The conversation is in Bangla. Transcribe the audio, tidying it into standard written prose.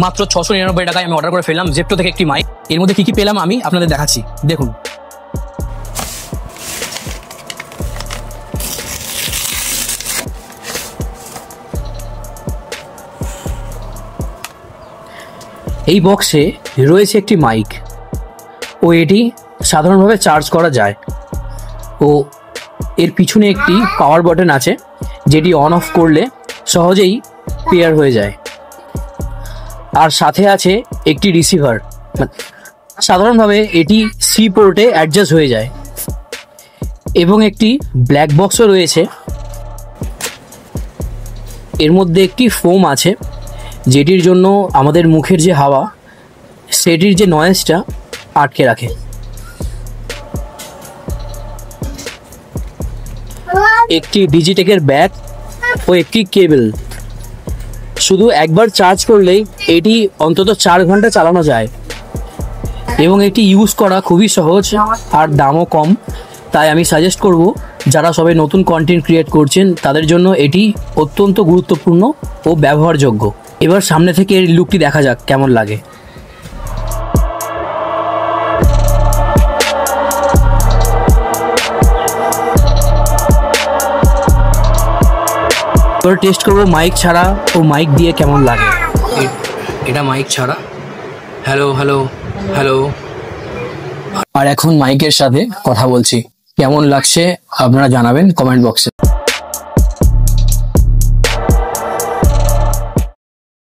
মাত্র 699 টাকায় আমি অর্ডার করে ফেললাম জেপ্টো থেকে একটি মাইক। এর মধ্যে কি কি পেলাম আমি আপনাদের দেখাচ্ছি, দেখুন। এই বক্সে রয়েছে একটি মাইক ও এটি সাধারণভাবে চার্জ করা যায় ও এর পিছনে একটি পাওয়ার বাটন আছে যেটি অন অফ করলে সহজেই পেয়ার হয়ে যায়। আর সাথে আছে একটি রিসিভার, সাধারণভাবে এটি সি পোর্টে অ্যাডজাস্ট হয়ে যায় এবং একটি ব্ল্যাক বক্সও রয়েছে। এর মধ্যে একটি ফোম আছে যেটির জন্য আমাদের মুখের যে হাওয়া সেটির যে নয়েজটা আটকে রাখে। একটি ডিজিটেকের ব্যাগ ও একটি কেবল। শুধু একবার চার্জ করলেই এটি অন্তত 4 ঘন্টা চালানো যায় এবং এটি ইউজ করা খুবই সহজ আর দামও কম। তাই আমি সাজেস্ট করব যারা সবাই নতুন কন্টেন্ট ক্রিয়েট করছেন তাদের জন্য এটি অত্যন্ত গুরুত্বপূর্ণ ও ব্যবহারযোগ্য। এবার সামনে থেকে এর লুকটি দেখা যাক কেমন লাগে। এবার টেস্ট করবো মাইক ছাড়া ও মাইক দিয়ে কেমন লাগে। এটা মাইক ছাড়া। Hello hello hello. আর এখন মাইকের সাথে কথা বলছি, কেমন লাগছে আপনারা জানাবেন কমেন্ট বক্সে।